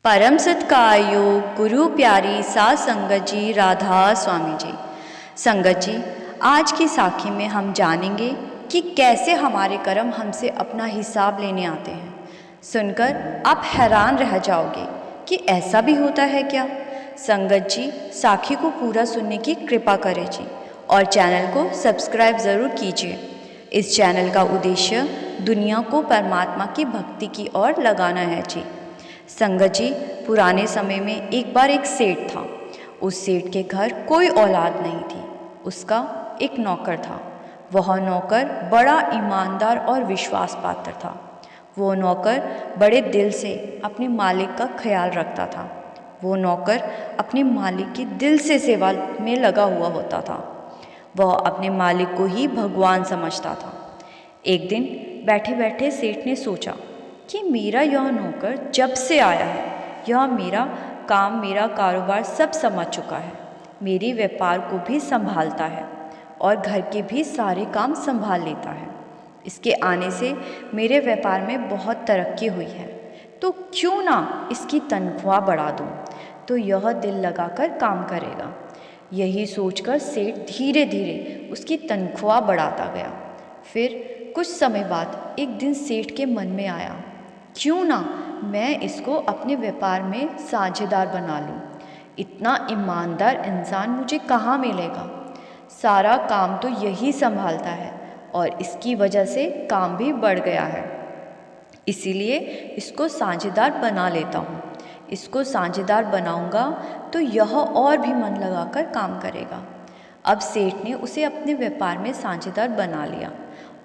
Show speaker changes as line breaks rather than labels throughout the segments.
परम सत्कार्यो गुरु प्यारी साध संगत जी राधा स्वामी जी। संगत जी, आज की साखी में हम जानेंगे कि कैसे हमारे कर्म हमसे अपना हिसाब लेने आते हैं। सुनकर आप हैरान रह जाओगे कि ऐसा भी होता है क्या। संगत जी, साखी को पूरा सुनने की कृपा करें जी और चैनल को सब्सक्राइब ज़रूर कीजिए। इस चैनल का उद्देश्य दुनिया को परमात्मा की भक्ति की ओर लगाना है जी। संगत जी, पुराने समय में एक बार एक सेठ था। उस सेठ के घर कोई औलाद नहीं थी। उसका एक नौकर था। वह नौकर बड़ा ईमानदार और विश्वास पात्र था। वो नौकर बड़े दिल से अपने मालिक का ख्याल रखता था। वो नौकर अपने मालिक की दिल से सेवा में लगा हुआ होता था। वह अपने मालिक को ही भगवान समझता था। एक दिन बैठे बैठे सेठ ने सोचा कि मेरा यह नौकर जब से आया है, यह मेरा काम, मेरा कारोबार सब समझ चुका है। मेरे व्यापार को भी संभालता है और घर के भी सारे काम संभाल लेता है। इसके आने से मेरे व्यापार में बहुत तरक्की हुई है, तो क्यों ना इसकी तनख्वाह बढ़ा दूं, तो यह दिल लगाकर काम करेगा। यही सोचकर सेठ धीरे धीरे उसकी तनख्वाह बढ़ाता गया। फिर कुछ समय बाद एक दिन सेठ के मन में आया, क्यों ना मैं इसको अपने व्यापार में साझेदार बना लूं। इतना ईमानदार इंसान मुझे कहाँ मिलेगा। सारा काम तो यही संभालता है और इसकी वजह से काम भी बढ़ गया है। इसीलिए इसको साझेदार बना लेता हूँ। इसको साझेदार बनाऊंगा तो यह और भी मन लगाकर काम करेगा। अब सेठ ने उसे अपने व्यापार में साझेदार बना लिया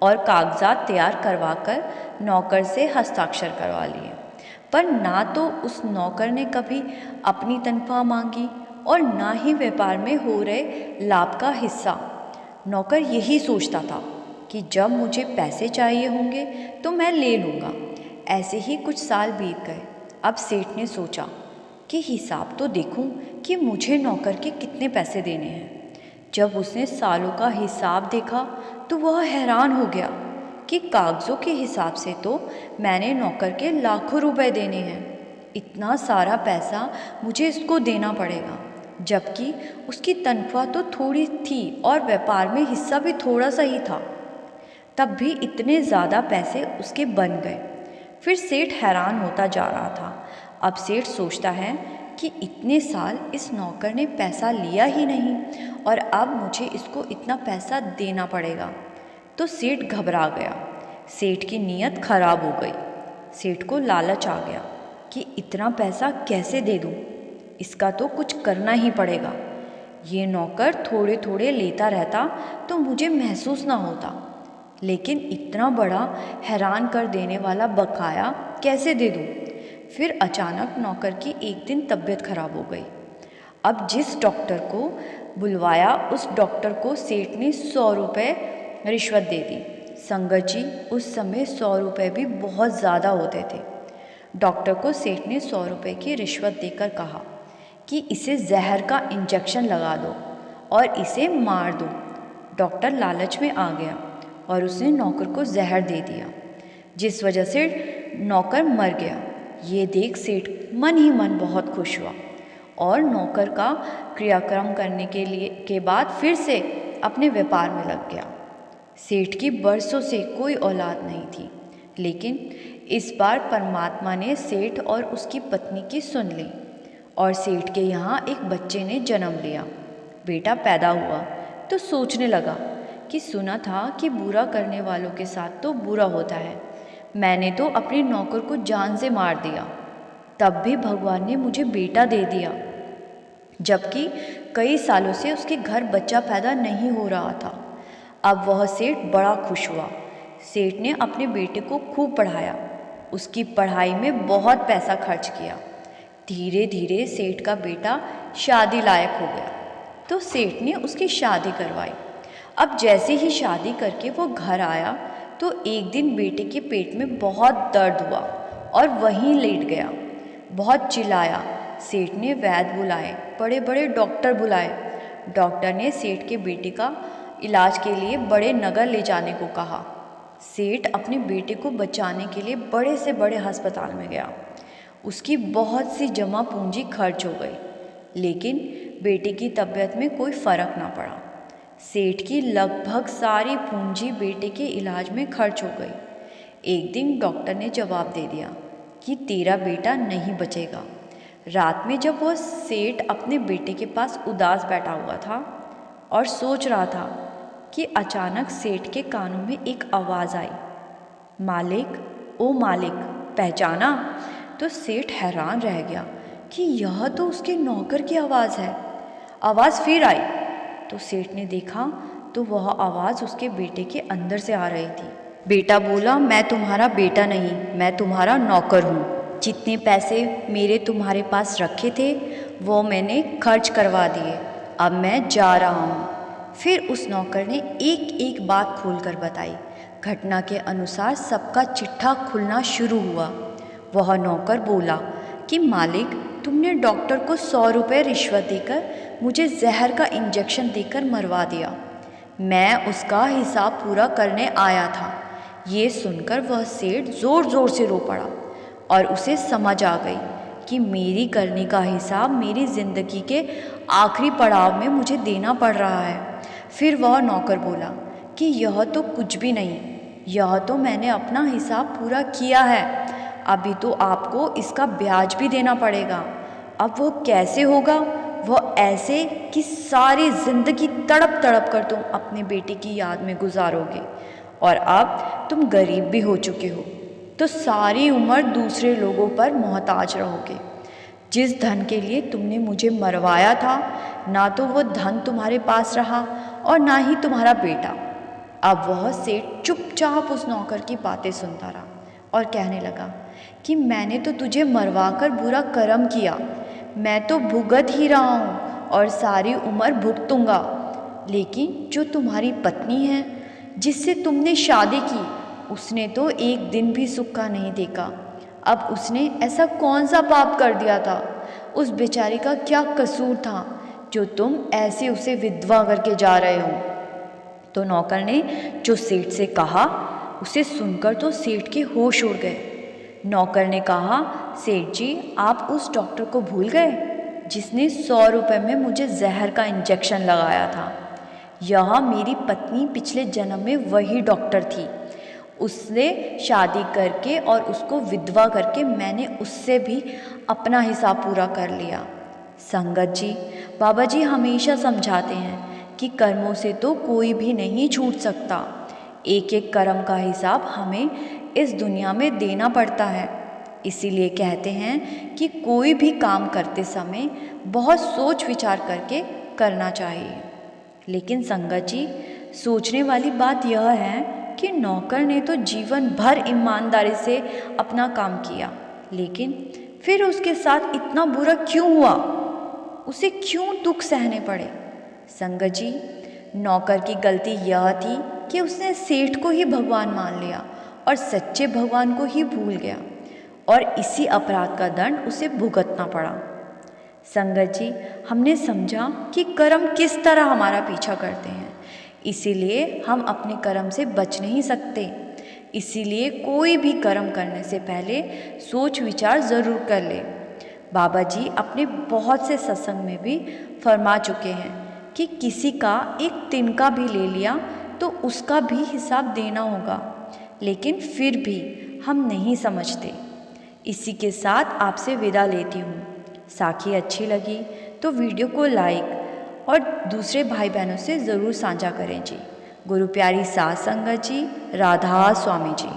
और कागजात तैयार करवाकर नौकर से हस्ताक्षर करवा लिए। पर ना तो उस नौकर ने कभी अपनी तनख्वाह मांगी और ना ही व्यापार में हो रहे लाभ का हिस्सा। नौकर यही सोचता था कि जब मुझे पैसे चाहिए होंगे तो मैं ले लूँगा। ऐसे ही कुछ साल बीत गए। अब सेठ ने सोचा कि हिसाब तो देखूं कि मुझे नौकर के कितने पैसे देने हैं। जब उसने सालों का हिसाब देखा तो वह हैरान हो गया कि कागज़ों के हिसाब से तो मैंने नौकर के लाखों रुपए देने हैं। इतना सारा पैसा मुझे इसको देना पड़ेगा, जबकि उसकी तनख्वाह तो थोड़ी थी और व्यापार में हिस्सा भी थोड़ा सा ही था। तब भी इतने ज़्यादा पैसे उसके बन गए। फिर सेठ हैरान होता जा रहा था। अब सेठ सोचता है कि इतने साल इस नौकर ने पैसा लिया ही नहीं और अब मुझे इसको इतना पैसा देना पड़ेगा। तो सेठ घबरा गया। सेठ की नीयत खराब हो गई। सेठ को लालच आ गया कि इतना पैसा कैसे दे दूं, इसका तो कुछ करना ही पड़ेगा। ये नौकर थोड़े थोड़े लेता रहता तो मुझे महसूस ना होता, लेकिन इतना बड़ा हैरान कर देने वाला बकाया कैसे दे दूं। फिर अचानक नौकर की एक दिन तबीयत खराब हो गई। अब जिस डॉक्टर को बुलवाया उस डॉक्टर को सेठ ने 100 रुपये रिश्वत दे दी। संगत जी, उस समय 100 रुपये भी बहुत ज़्यादा होते थे। डॉक्टर को सेठ ने 100 रुपये की रिश्वत देकर कहा कि इसे जहर का इंजेक्शन लगा दो और इसे मार दो। डॉक्टर लालच में आ गया और उसने नौकर को जहर दे दिया, जिस वजह से नौकर मर गया। ये देख सेठ मन ही मन बहुत खुश हुआ और नौकर का क्रियाक्रम करने के बाद फिर से अपने व्यापार में लग गया। सेठ की बरसों से कोई औलाद नहीं थी, लेकिन इस बार परमात्मा ने सेठ और उसकी पत्नी की सुन ली और सेठ के यहाँ एक बच्चे ने जन्म लिया। बेटा पैदा हुआ तो सोचने लगा कि सुना था कि बुरा करने वालों के साथ तो बुरा होता है। मैंने तो अपने नौकर को जान से मार दिया, तब भी भगवान ने मुझे बेटा दे दिया, जबकि कई सालों से उसके घर बच्चा पैदा नहीं हो रहा था। अब वह सेठ बड़ा खुश हुआ। सेठ ने अपने बेटे को खूब पढ़ाया, उसकी पढ़ाई में बहुत पैसा खर्च किया। धीरे धीरे सेठ का बेटा शादी लायक हो गया, तो सेठ ने उसकी शादी करवाई। अब जैसे ही शादी करके वो घर आया तो एक दिन बेटे के पेट में बहुत दर्द हुआ और वहीं लेट गया। बहुत चिल्लाया। सेठ ने वैद्य बुलाए, बड़े बड़े डॉक्टर बुलाए। डॉक्टर ने सेठ के बेटे का इलाज के लिए बड़े नगर ले जाने को कहा। सेठ अपने बेटे को बचाने के लिए बड़े से बड़े अस्पताल में गया। उसकी बहुत सी जमा पूंजी खर्च हो गई, लेकिन बेटे की तबीयत में कोई फ़र्क ना पड़ा। सेठ की लगभग सारी पूंजी बेटे के इलाज में खर्च हो गई। एक दिन डॉक्टर ने जवाब दे दिया कि तेरा बेटा नहीं बचेगा। रात में जब वह सेठ अपने बेटे के पास उदास बैठा हुआ था और सोच रहा था कि अचानक सेठ के कानों में एक आवाज़ आई, मालिक, ओ मालिक, पहचाना? तो सेठ हैरान रह गया कि यह तो उसके नौकर की आवाज़ है। आवाज़ फिर आई तो सेठ ने देखा तो वह आवाज़ उसके बेटे के अंदर से आ रही थी। बेटा बोला, मैं तुम्हारा बेटा नहीं, मैं तुम्हारा नौकर हूँ। जितने पैसे मेरे तुम्हारे पास रखे थे वो मैंने खर्च करवा दिए, अब मैं जा रहा हूँ। फिर उस नौकर ने एक एक बात खोलकर बताई। घटना के अनुसार सबका चिट्ठा खुलना शुरू हुआ। वह नौकर बोला कि मालिक, तुमने डॉक्टर को 100 रुपये रिश्वत देकर मुझे जहर का इंजेक्शन देकर मरवा दिया। मैं उसका हिसाब पूरा करने आया था। ये सुनकर वह सेठ ज़ोर ज़ोर से रो पड़ा और उसे समझ आ गई कि मेरी करने का हिसाब मेरी ज़िंदगी के आखिरी पड़ाव में मुझे देना पड़ रहा है। फिर वह नौकर बोला कि यह तो कुछ भी नहीं, यह तो मैंने अपना हिसाब पूरा किया है, अभी तो आपको इसका ब्याज भी देना पड़ेगा। अब वो कैसे होगा? वह ऐसे कि सारी ज़िंदगी तड़प तड़प कर तुम अपने बेटे की याद में गुजारोगे, और अब तुम गरीब भी हो चुके हो तो सारी उम्र दूसरे लोगों पर मोहताज रहोगे। जिस धन के लिए तुमने मुझे मरवाया था, ना तो वो धन तुम्हारे पास रहा और ना ही तुम्हारा बेटा। अब वह सेठ चुपचाप उस नौकर की बातें सुनता रहा और कहने लगा कि मैंने तो तुझे मरवा कर बुरा कर्म किया, मैं तो भुगत ही रहा हूँ और सारी उम्र भुगतूंगा। लेकिन जो तुम्हारी पत्नी है, जिससे तुमने शादी की, उसने तो एक दिन भी सुख का नहीं देखा। अब उसने ऐसा कौन सा पाप कर दिया था? उस बेचारी का क्या कसूर था जो तुम ऐसे उसे विधवा करके जा रहे हो? तो नौकर ने जो सेठ से कहा, उसे सुनकर तो सेठ के होश उड़ गए। नौकर ने कहा, सेठ जी, आप उस डॉक्टर को भूल गए जिसने 100 रुपये में मुझे जहर का इंजेक्शन लगाया था? यह मेरी पत्नी पिछले जन्म में वही डॉक्टर थी। उसने शादी करके और उसको विधवा करके मैंने उससे भी अपना हिसाब पूरा कर लिया। संगत जी, बाबा जी हमेशा समझाते हैं कि कर्मों से तो कोई भी नहीं छूट सकता। एक एक कर्म का हिसाब हमें इस दुनिया में देना पड़ता है। इसीलिए कहते हैं कि कोई भी काम करते समय बहुत सोच विचार करके करना चाहिए। लेकिन संगत जी, सोचने वाली बात यह है कि नौकर ने तो जीवन भर ईमानदारी से अपना काम किया, लेकिन फिर उसके साथ इतना बुरा क्यों हुआ? उसे क्यों दुख सहने पड़े? संगत जी, नौकर की गलती यह थी कि उसने सेठ को ही भगवान मान लिया और सच्चे भगवान को ही भूल गया, और इसी अपराध का दंड उसे भुगतना पड़ा। संगत जी, हमने समझा कि कर्म किस तरह हमारा पीछा करते हैं, इसीलिए हम अपने कर्म से बच नहीं सकते। इसीलिए कोई भी कर्म करने से पहले सोच विचार ज़रूर कर ले। बाबा जी अपने बहुत से सत्संग में भी फरमा चुके हैं कि किसी का एक तिनका भी ले लिया तो उसका भी हिसाब देना होगा, लेकिन फिर भी हम नहीं समझते। इसी के साथ आपसे विदा लेती हूँ। साखी अच्छी लगी तो वीडियो को लाइक और दूसरे भाई बहनों से ज़रूर साझा करें जी। गुरु प्यारी सास संगत जी, राधा स्वामी जी।